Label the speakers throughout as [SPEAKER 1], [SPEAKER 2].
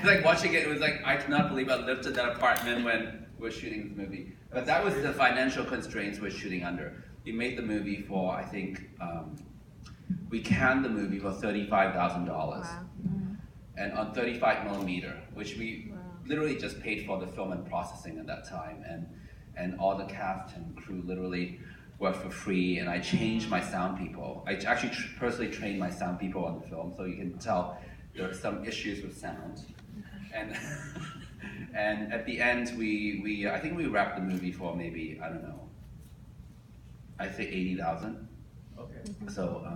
[SPEAKER 1] like watching it, it was like, I cannot believe I lived in that apartment when we were shooting this movie. But that was the financial constraints we're shooting under. We made the movie for, I think, we canned the movie for $35,000.
[SPEAKER 2] Wow.
[SPEAKER 1] And on 35 millimeter, which we literally just paid for the film and processing at that time. And all the cast and crew literally worked for free, and I changed my sound people. I actually personally trained my sound people on the film, so you can tell there are some issues with sound. And and at the end, I think we wrapped the movie for maybe, I don't know, I think 80,000.
[SPEAKER 3] Okay.
[SPEAKER 1] So,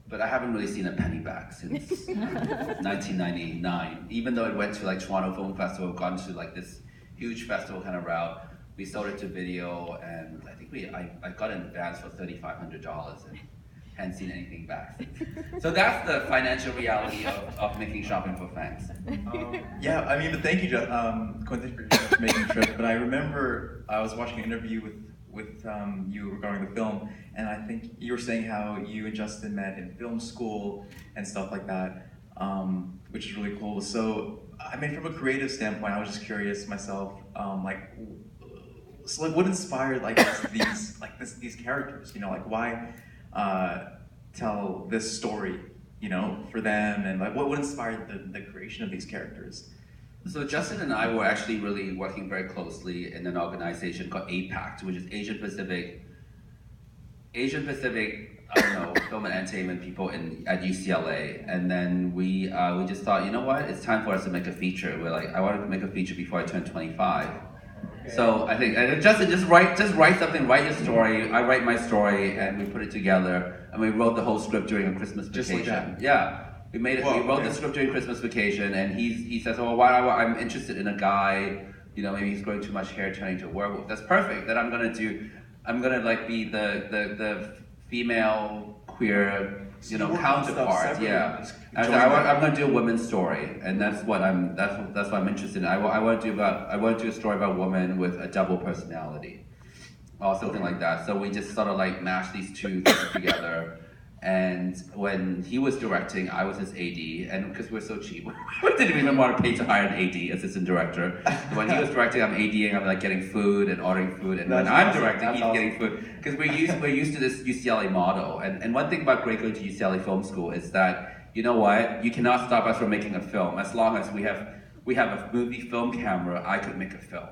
[SPEAKER 1] but I haven't really seen a penny back since 1999. Even though it went to like Toronto Film Festival, gone to like this huge festival kind of route. We sold it to video, and I think I got an advance for $3,500 and hadn't seen anything back since. So that's the financial reality of making Shopping for Fangs.
[SPEAKER 3] Yeah, I mean, but thank you, Quentin, for making the trip. But I remember I was watching an interview with you regarding the film, and I think you were saying how you and Justin met in film school and stuff like that, which is really cool. So, I mean, from a creative standpoint, I was just curious myself, so like, what inspired these characters? You know, like why tell this story, you know, for them, and like what inspired the creation of these characters?
[SPEAKER 1] So Justin and I were actually really working very closely in an organization called AAIFF, which is Asian Pacific, I don't know, film and entertainment people at UCLA. And then we just thought, you know what, it's time for us to make a feature. We're like, I wanted to make a feature before I turned 25. So I think, Justin, just write something, write your story, I write my story, and we put it together, and we wrote the whole script during a Christmas vacation.
[SPEAKER 3] Just like that?
[SPEAKER 1] Yeah, we made it. We wrote the script during Christmas vacation, and he says, oh, I'm interested in a guy, you know, maybe he's growing too much hair, turning to a werewolf. That's perfect. Then I'm gonna like be the female queer, you know, counterpart. Yeah. I'm going to do a women's story, and that's what I'm interested in. I want to do a story about a woman with a double personality, or something like that. So we just sort of like mashed these two things together. And when he was directing, I was his AD, and because we're so cheap, we didn't even want to pay to hire an AD, assistant director. When he was directing, I'm ADing, I'm like getting food and ordering food, and when I'm directing, he's getting food. Because we're used to this UCLA model, and one thing about great going to UCLA Film School is that, you know what, you cannot stop us from making a film. As long as we have a movie film camera, I could make a film.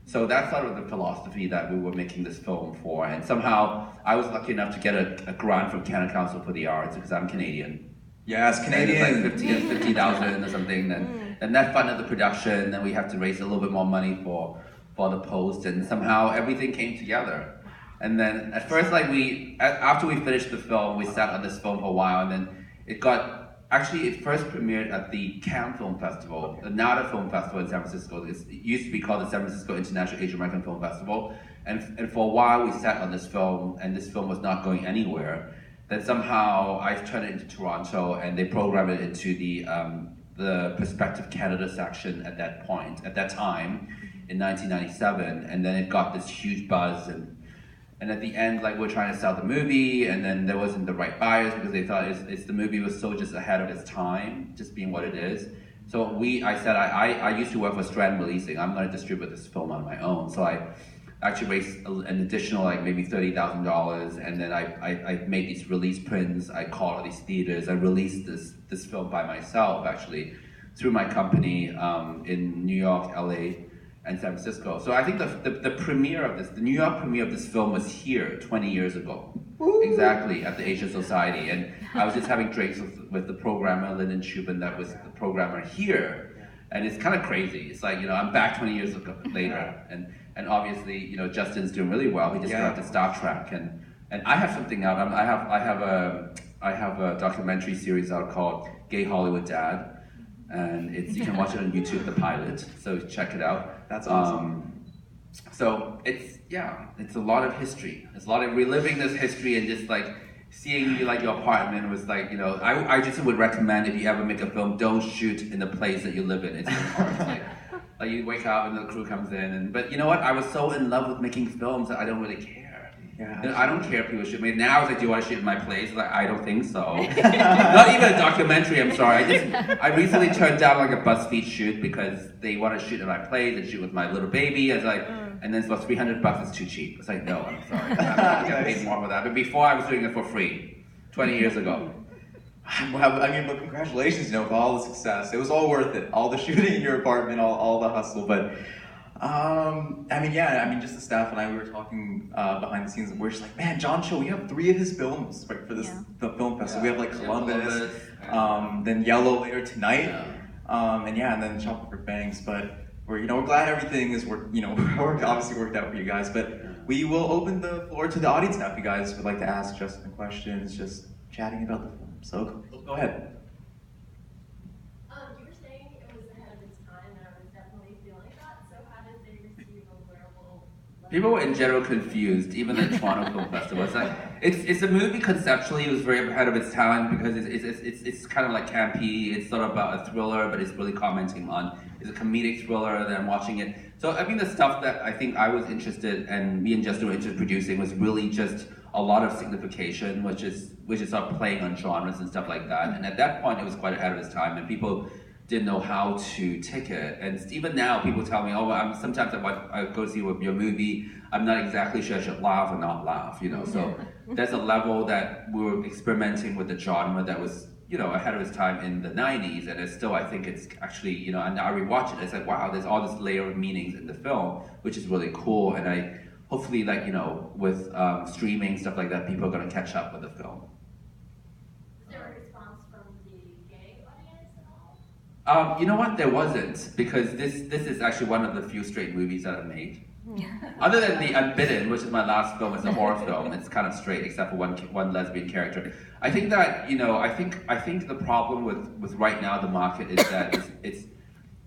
[SPEAKER 1] So that's sort of the philosophy that we were making this film for, and somehow I was lucky enough to get a grant from Canada Council for the Arts because I'm Canadian.
[SPEAKER 3] Yes, Canadian.
[SPEAKER 1] And it's like 50,000 or something, and that funded the production. Then we have to raise a little bit more money for the post, and somehow everything came together. And then at first, after we finished the film, we sat on this film for a while, and then it first premiered at the Cannes Film Festival, the NADA Film Festival in San Francisco. It used to be called the San Francisco International Asian American Film Festival. And for a while we sat on this film, and this film was not going anywhere. Then somehow I turned it into Toronto, and they programmed it into the Prospective Canada section at that time, in 1997. And then it got this huge buzz, and at the end, like, we're trying to sell the movie, and then there wasn't the right buyers because they thought the movie was so just ahead of its time, just being what it is. So I said, I used to work for Strand Releasing. I'm going to distribute this film on my own. So I actually raised an additional, like, maybe $30,000, and then I made these release prints. I called all these theaters. I released this film by myself, actually, through my company in New York, LA, and San Francisco. So I think the premiere of the New York premiere of this film was here 20 years ago. Ooh. Exactly, at the Asian Society. And I was just having drinks with the programmer, Lin Quentin, that was the programmer here. And it's kind of crazy. It's like, you know, I'm back 20 years later. And obviously, you know, Justin's doing really well. He just directed Star Trek. And I have something out. I have a documentary series out called Gay Hollywood Dad. And you can watch it on YouTube, the pilot. So check it out.
[SPEAKER 3] That's awesome.
[SPEAKER 1] So it's a lot of history. It's a lot of reliving this history, and just like seeing you, like, your apartment was like, you know, I just would recommend, if you ever make a film, don't shoot in the place that you live in. It's hard. Like you wake up and the crew comes in, but you know what? I was so in love with making films that I don't really care.
[SPEAKER 3] Yeah,
[SPEAKER 1] And I don't care if people shoot me. Now it's like, do you want to shoot in my place? Like, I don't think so. Not even a documentary, I'm sorry. I recently turned down like a BuzzFeed shoot because they want to shoot in my place and shoot with my little baby. I was like, and then it's about $300 is too cheap. It's like, no, I'm sorry. I'm not gonna pay more for that. But before I was doing it for free, 20 years ago.
[SPEAKER 3] Well, I mean, but congratulations, for all the success. It was all worth it. All the shooting in your apartment, all the hustle. But, just the staff and I, we were talking behind the scenes, and we're just like, man, John Cho, we have 3 of his films for the film festival. We have like Columbus, then Yellow later tonight, and then Shopping for Fangs. But we're glad everything is obviously worked out for you guys. But we will open the floor to the audience now if you guys would like to ask Justin questions, just chatting about the film. So go ahead.
[SPEAKER 2] You were saying it was ahead of its time, and I was definitely feeling that. So how did they receive a wearable?
[SPEAKER 1] People were in general confused, even the Toronto Film Festival. It's like it's a movie conceptually. It was very ahead of its time because it's kind of like campy. It's sort of about a thriller, but it's really commenting on. It's a comedic thriller. That I'm watching it. So I mean, the stuff that I think I was interested and me and Justin were interested in producing was really just a lot of signification, which is sort of playing on genres and stuff like that. And at that point, it was quite ahead of its time, and people didn't know how to take it. And even now, people tell me, sometimes I go see your movie, I'm not exactly sure I should laugh or not laugh, So there's a level that we were experimenting with the genre that was, ahead of its time in the 90s, and it's still, I think it's actually, and I rewatch it, it's like, wow, there's all this layer of meanings in the film, which is really cool, and hopefully, with streaming, stuff like that, people are going to catch up with the film.
[SPEAKER 2] Was there a response from the gay audience at all?
[SPEAKER 1] You know what? There wasn't, because this is actually one of the few straight movies that I've made. Other than The Unbidden, which is my last film, it's a horror film. It's kind of straight, except for one lesbian character. I think that I think the problem with right now the market is that it's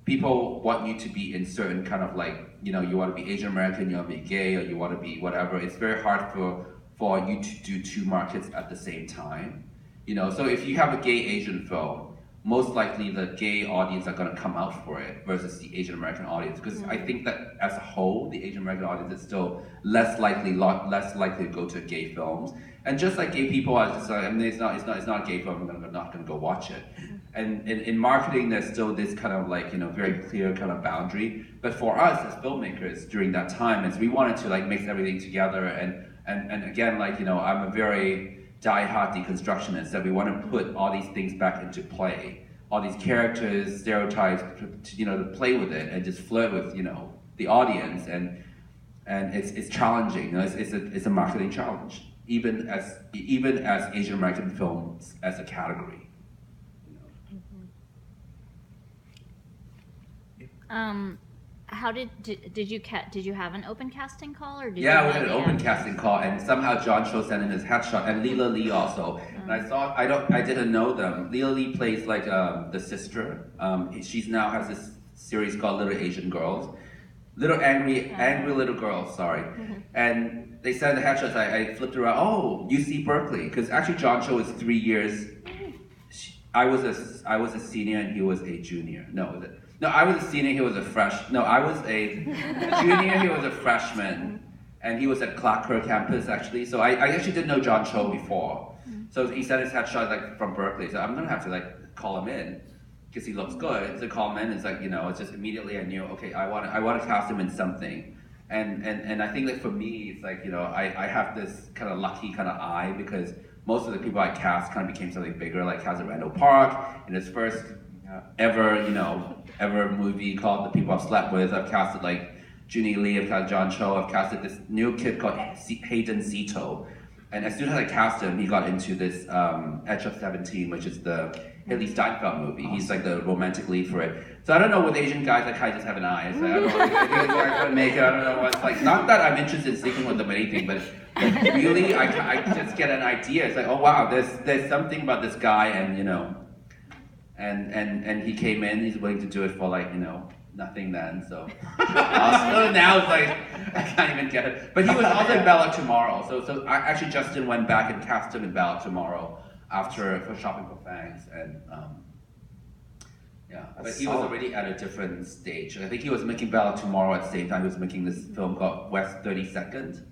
[SPEAKER 1] people want you to be in certain kind of you want to be Asian American, you want to be gay, or you want to be whatever. It's very hard for you to do 2 markets at the same time. So if you have a gay Asian film, most likely the gay audience are going to come out for it versus the Asian American audience. Because I think that as a whole, the Asian American audience is still less likely to go to gay films. And just like gay people, it's not a gay film, I'm not going to go watch it. And in marketing, there's still this kind of very clear kind of boundary. But for us as filmmakers during that time, is we wanted to mix everything together. And again, I'm a very die-hard deconstructionist, that we want to put all these things back into play. All these characters, stereotypes, to play with it and just flirt with, the audience. And it's challenging. It's a marketing challenge, even as Asian American films as a category.
[SPEAKER 4] How did you have an open casting call, or did
[SPEAKER 1] we had an open casting call, and somehow John Cho sent in his headshot, and Leela Lee also. And I didn't know them. Leela Lee plays the sister. She's now has this series called Little Asian Girls, angry little girls. Sorry. And they sent the headshots. I flipped around. Oh, UC Berkeley, because actually John Cho is 3 years. I was a senior and he was a junior. No, I was a senior, he was a I was a junior, he was a freshman. And he was at Clark Kerr campus, actually. So I actually didn't know John Cho before. So he sent his headshot from Berkeley. So I'm going to have to call him in, because he looks good. So call him in, it's it's just immediately I knew, okay, I want to cast him in something. And I think that for me, it's I have this kind of lucky kind of eye, because most of the people I cast kind of became something bigger, like casted Randall Park in his first ever movie called The People I've Slept With. I've casted Junie Lee, I've casted John Cho, I've casted this new kid called Hayden Zito. And as soon as I cast him, he got into this Edge of 17, which is the Haley Steinfeld movie. Awesome. He's the romantic lead for it. So I don't know, with Asian guys, I just have an eye. I don't know if they're going to make it, I don't know what's not that I'm interested in sleeping with them or anything, but really, I just get an idea. It's oh wow, there's something about this guy, and and he came in, he's willing to do it for nothing then, so. So now it's I can't even get it. But he was also in Ballot Tomorrow, so actually Justin went back and cast him in Ballot Tomorrow for Shopping for Fangs, and but he was already at a different stage. I think he was making Ballot Tomorrow at the same time he was making this film called West 32nd.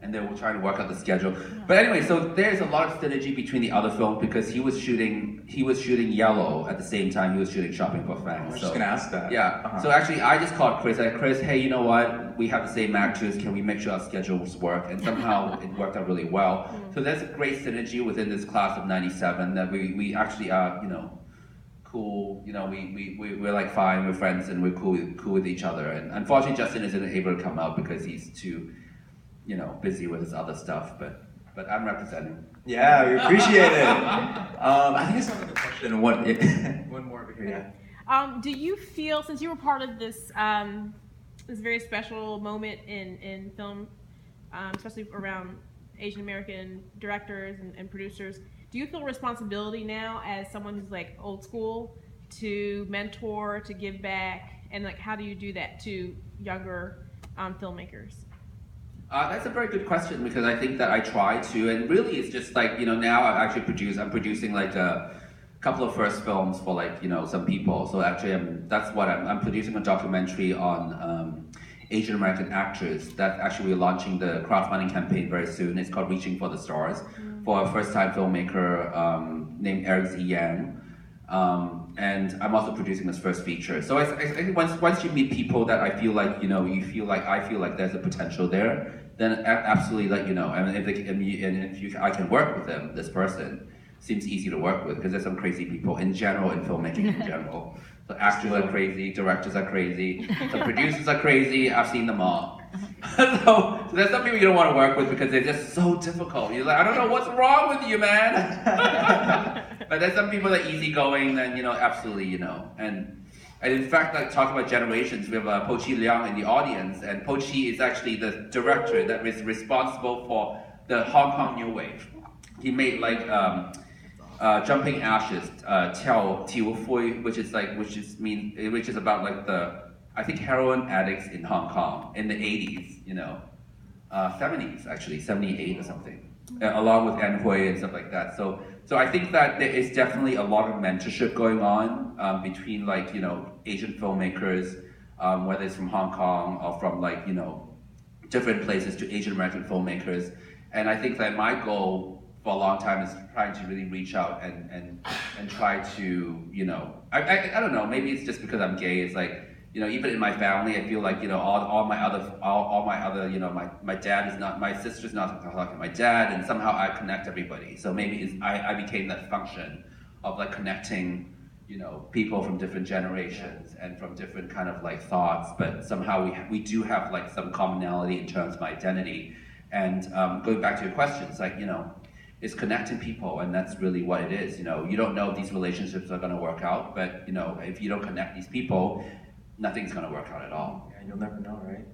[SPEAKER 1] and they were trying to work out the schedule. But anyway, so there's a lot of synergy between the other film because he was shooting Yellow at the same time he was shooting Shopping for Fangs.
[SPEAKER 3] I was just gonna ask that.
[SPEAKER 1] Yeah. So actually, I just called Chris. I said, Chris, hey, you know what? We have the same actors. Can we make sure our schedules work? And somehow it worked out really well. So there's a great synergy within this class of '97 that we actually are, cool. We're like fine. We're friends and we're cool with each other. And unfortunately, Justin isn't able to come out because he's too, busy with his other stuff. But I'm representing.
[SPEAKER 3] Yeah, we appreciate it. I think I saw another question. One more over here. Yeah.
[SPEAKER 5] Do you feel, since you were part of this this very special moment in film, especially around Asian American directors and producers, do you feel responsibility now as someone who's like old school to mentor, to give back, and like how do you do that to younger filmmakers?
[SPEAKER 1] That's a very good question because I think that I try to, and really it's just like, now I'm producing like a couple of first films for like, some people. So actually I'm producing a documentary on Asian American actors that actually we're launching the crowdfunding campaign very soon. It's called Reaching for the Stars for a first time filmmaker named Eric Z. Yang. And I'm also producing this first feature. So I think once you meet people that I feel like, I feel like there's a potential there, then absolutely let you know. And if I can work with them, this person seems easy to work with because there's some crazy people in general in filmmaking in general. So actors are crazy, directors are crazy, so producers are crazy. I've seen them all. So there's some people you don't want to work with because they're just so difficult. You're like, I don't know what's wrong with you, man. But there's some people that are easygoing, and absolutely, and in fact, like talking about generations, we have Po Chi Leung in the audience, and Po Chi is actually the director that is responsible for the Hong Kong New Wave. He made like Jumping Ashes, Tiao Tiu Fui, which is about like I think heroin addicts in Hong Kong in the 80s, 70s actually, 78 or something, along with An Hui and stuff like that. So I think that there is definitely a lot of mentorship going on between like, Asian filmmakers, whether it's from Hong Kong or from like, different places to Asian American filmmakers. And I think that my goal for a long time is trying to really reach out and try to, I don't know, maybe it's just because I'm gay, it's like, even in my family, I feel like, all my other, my dad is not, my sister's not talking to my dad, and somehow I connect everybody. So maybe I became that function of like connecting, people from different generations and from different kind of like thoughts, but somehow we do have like some commonality in terms of my identity. And going back to your questions, like, it's connecting people, and that's really what it is. You don't know if these relationships are going to work out, but if you don't connect these people, nothing's going to work out at all.
[SPEAKER 3] Yeah, you'll never know, right?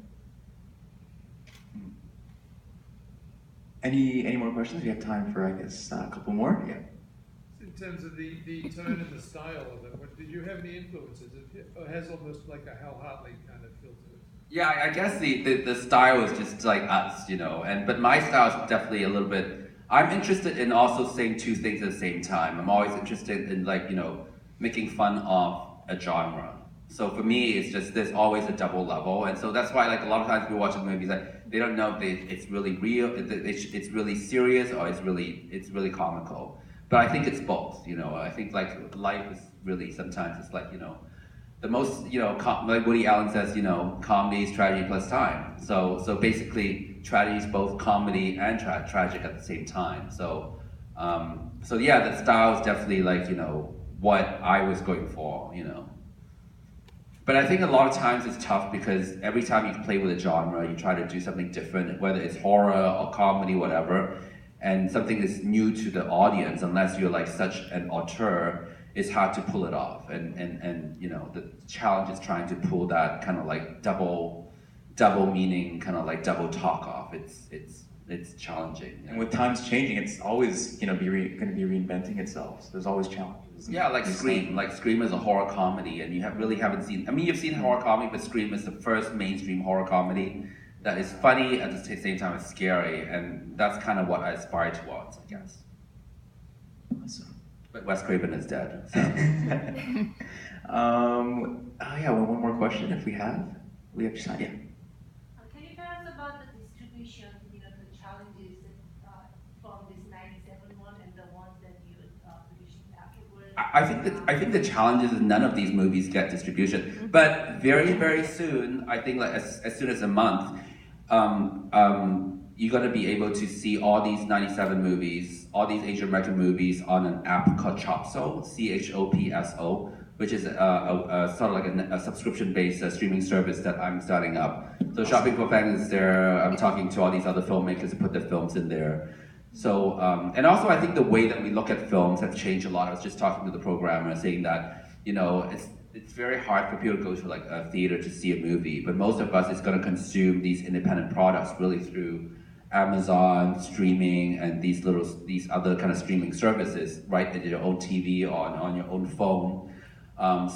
[SPEAKER 3] Any more questions? We have time for, I guess, a couple more. Yeah.
[SPEAKER 6] In terms of the tone and the style of it, did you have any influences? It has almost like a Hal Hartley kind of feel to it.
[SPEAKER 1] Yeah, I guess the style is just like us, but my style is definitely a little bit. I'm interested in also saying two things at the same time. I'm always interested in like, making fun of a genre. So for me, it's just, there's always a double level. And so that's why like a lot of times we watch movies, like they don't know if it's really real, it's really serious, or it's really comical. But I think it's both, I think like life is really, sometimes it's like, the most, like Woody Allen says, comedy is tragedy plus time. So basically tragedy is both comedy and tragic at the same time. So yeah, the style is definitely like, what I was going for, But I think a lot of times it's tough because every time you play with a genre, you try to do something different, whether it's horror or comedy, whatever, and something is new to the audience, unless you're like such an auteur, it's hard to pull it off. And the challenge is trying to pull that kind of like double meaning, kind of like double talk off. It's challenging.
[SPEAKER 3] And with times changing, it's always going to be reinventing itself. So there's always challenges.
[SPEAKER 1] Yeah, like Scream. Like Scream is a horror comedy, and you really haven't seen. I mean, you've seen horror comedy, but Scream is the first mainstream horror comedy that is funny at the same time it's scary, and that's kind of what I aspire towards, I guess.
[SPEAKER 3] Awesome.
[SPEAKER 1] But Wes Craven is dead. So.
[SPEAKER 3] One more question if we have. We have time. Yeah.
[SPEAKER 2] Can you tell us about the distribution, the
[SPEAKER 1] I think the challenge is none of these movies get distribution, but very soon, I think like as soon as a month, you're gonna be able to see all these 97 movies, all these Asian American movies on an app called Chopso, CHOPSO, which is a sort of like a subscription-based streaming service that I'm starting up. So Shopping for Fangs is there. I'm talking to all these other filmmakers to put their films in there. So, and also I think the way that we look at films has changed a lot. I was just talking to the programmer saying that, you know, it's very hard for people to go to like a theater to see a movie, but most of us is going to consume these independent products really through Amazon, streaming, and these other kind of streaming services, right, at your own TV or on your own phone.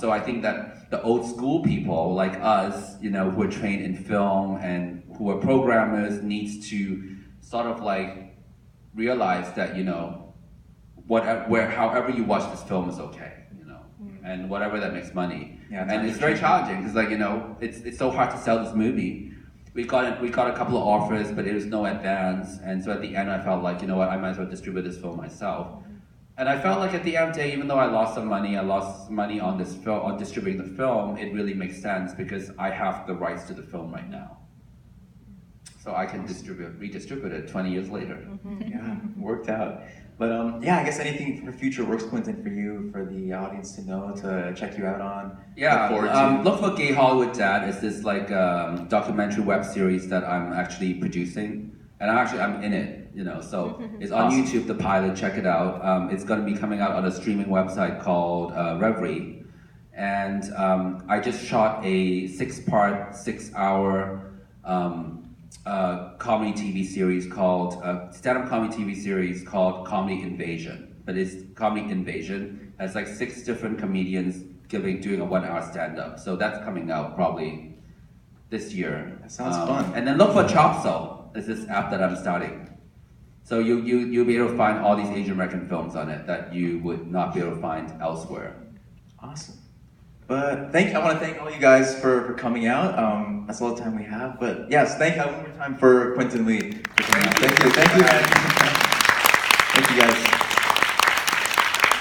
[SPEAKER 1] So I think that the old school people like us, you know, who are trained in film and who are programmers needs to sort of like realize that, you know, however you watch this film is okay, you know, and whatever that makes money.
[SPEAKER 3] Yeah,
[SPEAKER 1] and it's very challenging because, like, you know, it's so hard to sell this movie. We got a couple of offers, but it was no advance, and so at the end I felt like, you know what, I might as well distribute this film myself. And I felt like at the end of the day, even though I lost some money, on this film, on distributing the film, it really makes sense because I have the rights to the film right now. So I can redistribute it 20 years later.
[SPEAKER 3] Yeah, worked out. But yeah, I guess anything for future works, Quentin, for you, for the audience to know, to check you out on.
[SPEAKER 1] Yeah, look for Gay Hollywood Dad. It's this like documentary web series that I'm actually producing, and I'm in it. You know, so it's on YouTube. The pilot, check it out. It's going to be coming out on a streaming website called Reverie, and I just shot a 6-part, 6-hour. Comedy TV series called stand-up comedy TV series called Comedy Invasion, but it's Comedy Invasion. It's like 6 different comedians doing a 1-hour stand-up. So that's coming out probably this year.
[SPEAKER 3] That sounds fun.
[SPEAKER 1] And then look for Chopso. It's this app that I'm starting. So you'll be able to find all these Asian American films on it that you would not be able to find elsewhere.
[SPEAKER 3] Awesome. But I want to thank all you guys for coming out. That's all the time we have. But yes, thank you one more time for Quentin Lee. Thank you, man. Thank you guys.